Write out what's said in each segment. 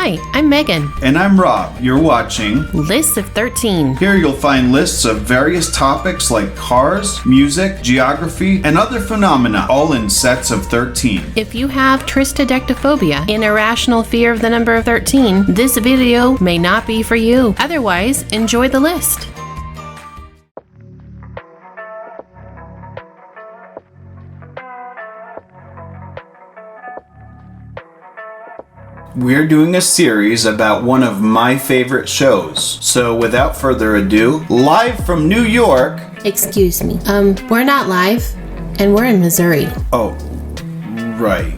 Hi, I'm Megan. And I'm Rob. You're watching Lists of 13. Here you'll find lists of various topics like cars, music, geography, and other phenomena, all in sets of 13. If you have tristodectophobia, an irrational fear of the number 13, this video may not be for you. Otherwise, enjoy the list. We're doing a series about one of my favorite shows. So without further ado, live from New York. Excuse me. We're not live, and we're in Missouri. Oh, right.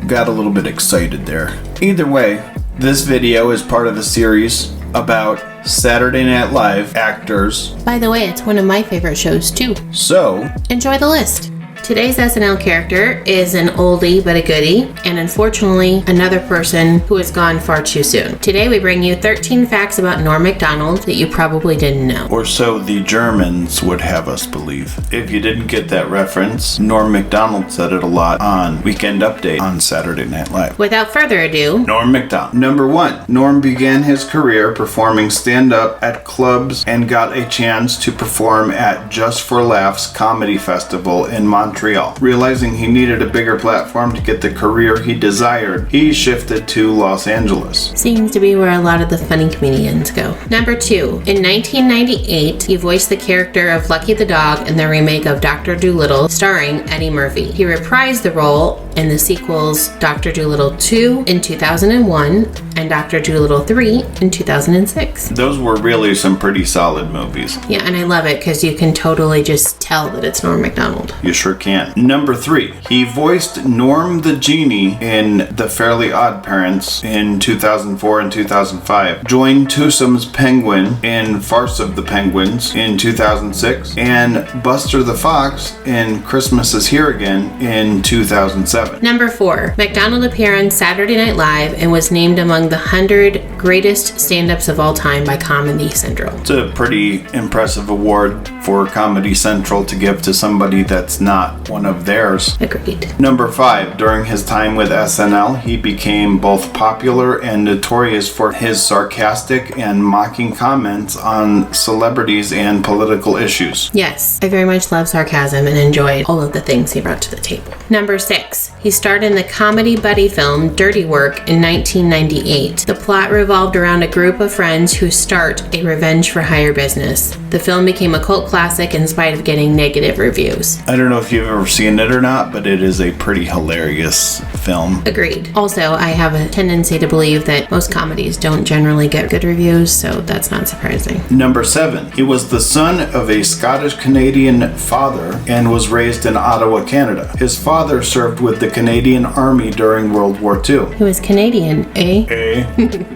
Got a little bit excited there. Either way, this video is part of a series about Saturday Night Live actors. By the way, it's one of my favorite shows too. So, enjoy the list. Today's SNL character is an oldie but a goodie, and unfortunately, another person who has gone far too soon. Today we bring you 13 facts about Norm MacDonald that you probably didn't know. Or so the Germans would have us believe. If you didn't get that reference, Norm MacDonald said it a lot on Weekend Update on Saturday Night Live. Without further ado, Norm MacDonald. Number 1. Norm began his career performing stand-up at clubs and got a chance to perform at Just for Laughs Comedy Festival in Montreal. Realizing he needed a bigger platform to get the career he desired, he shifted to Los Angeles. Seems to be where a lot of the funny comedians go. Number 2. In 1998, he voiced the character of Lucky the Dog in the remake of Dr. Dolittle, starring Eddie Murphy. He reprised the role in the sequels Dr. Dolittle 2 in 2001 and Dr. Dolittle 3 in 2006. Those were really some pretty solid movies. Yeah, and I love it because you can totally just tell that it's Norm MacDonald. You sure can. Number 3. He voiced Norm the Genie in The Fairly Odd Parents in 2004 and 2005, joined Toosum's Penguin in Farce of the Penguins in 2006, and Buster the Fox in Christmas is Here Again in 2007. Number 4. MacDonald appeared on Saturday Night Live and was named among the 100 greatest stand-ups of all time by Comedy Central. It's a pretty impressive award for Comedy Central to give to somebody that's not one of theirs. Agreed. Number 5. During his time with SNL, he became both popular and notorious for his sarcastic and mocking comments on celebrities and political issues. Yes, I very much love sarcasm and enjoyed all of the things he brought to the table. Number 6. He starred in the comedy buddy film Dirty Work in 1998. The plot revolved around a group of friends who start a revenge for hire business. The film became a cult classic in spite of getting negative reviews. I don't know if you've ever seen it or not, but it is a pretty hilarious film. Agreed. Also, I have a tendency to believe that most comedies don't generally get good reviews, so that's not surprising. Number 7. He was the son of a Scottish-Canadian father and was raised in Ottawa, Canada. His father served with the Canadian Army during World War II. He was Canadian, eh?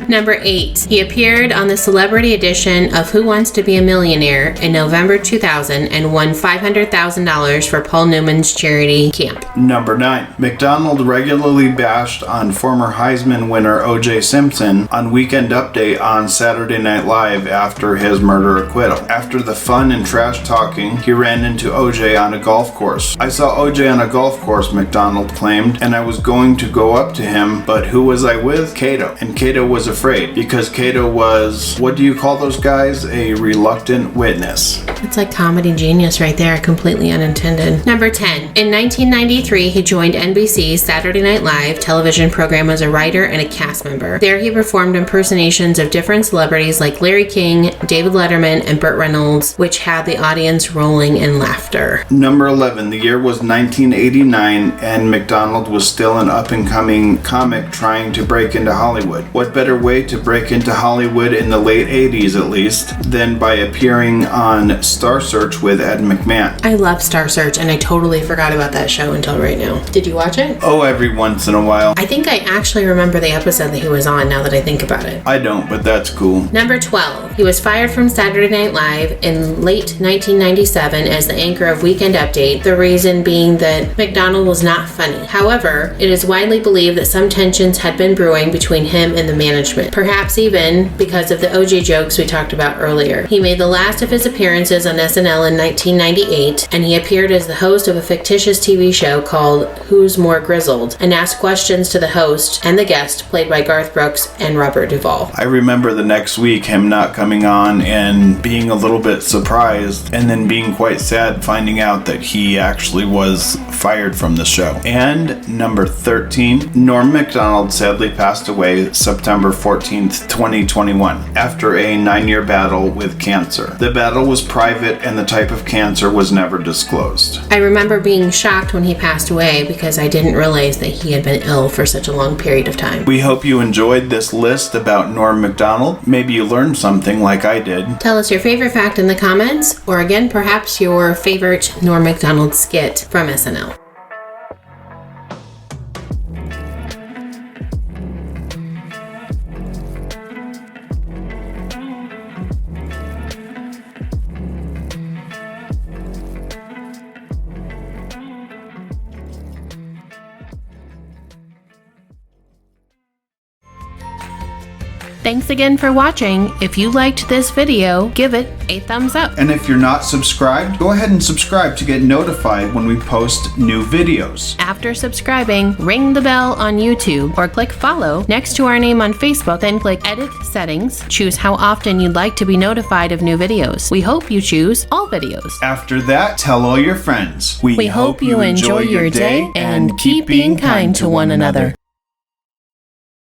Number 8. He appeared on the celebrity edition of Who Wants to Be a Millionaire in November 2000 and won $500,000 for Paul Newman's charity camp. Number 9. MacDonald regularly bashed on former Heisman winner O.J. Simpson on Weekend Update on Saturday Night Live after his murder acquittal. After the fun and trash talking, he ran into O.J. on a golf course. I saw O.J. on a golf course, MacDonald claimed, and I was going to go up to him, but who was I with? Cato. And Cato was afraid because Cato was, what do you call those guys? A reluctant witness. It's like comedy genius right there, completely unintended. Number 10. In 1993, he joined NBC's Saturday Night Live television program as a writer and a cast member. There he performed impersonations of different celebrities like Larry King, David Letterman, and Burt Reynolds, which had the audience rolling in laughter. Number 11. The year was 1989, and MacDonald was still an up-and-coming comic trying to break into Hollywood. What better way to break into Hollywood in the late 80s, at least, than by appearing on Star Search with Ed McMahon? I love Star Search, and I totally forgot about that show until right now. Did you watch it? Oh, every once in a while. I think I actually remember the episode that he was on now that I think about it. I don't, but that's cool. Number 12. He was fired from Saturday Night Live in late 1997 as the anchor of Weekend Update, the reason being that MacDonald was not funny. However, it is widely believed that some tensions had been brewing between him him in the management, perhaps even because of the OJ jokes we talked about earlier. He made the last of his appearances on SNL in 1998, and he appeared as the host of a fictitious TV show called Who's More Grizzled, and asked questions to the host and the guest, played by Garth Brooks and Robert Duvall. I remember the next week him not coming on and being a little bit surprised, and then being quite sad finding out that he actually was fired from the show. And number 13, Norm MacDonald sadly passed away September 14th, 2021, after a 9-year battle with cancer. The battle was private and the type of cancer was never disclosed. I remember being shocked when he passed away because I didn't realize that he had been ill for such a long period of time. We hope you enjoyed this list about Norm MacDonald. Maybe you learned something like I did. Tell us your favorite fact in the comments, or again, perhaps your favorite Norm MacDonald skit from SNL. Thanks again for watching. If you liked this video, give it a thumbs up. And if you're not subscribed, go ahead and subscribe to get notified when we post new videos. After subscribing, ring the bell on YouTube or click follow next to our name on Facebook, then click edit settings, choose how often you'd like to be notified of new videos. We hope you choose all videos. After that, tell all your friends. We hope you enjoy your day and keep being kind to one another.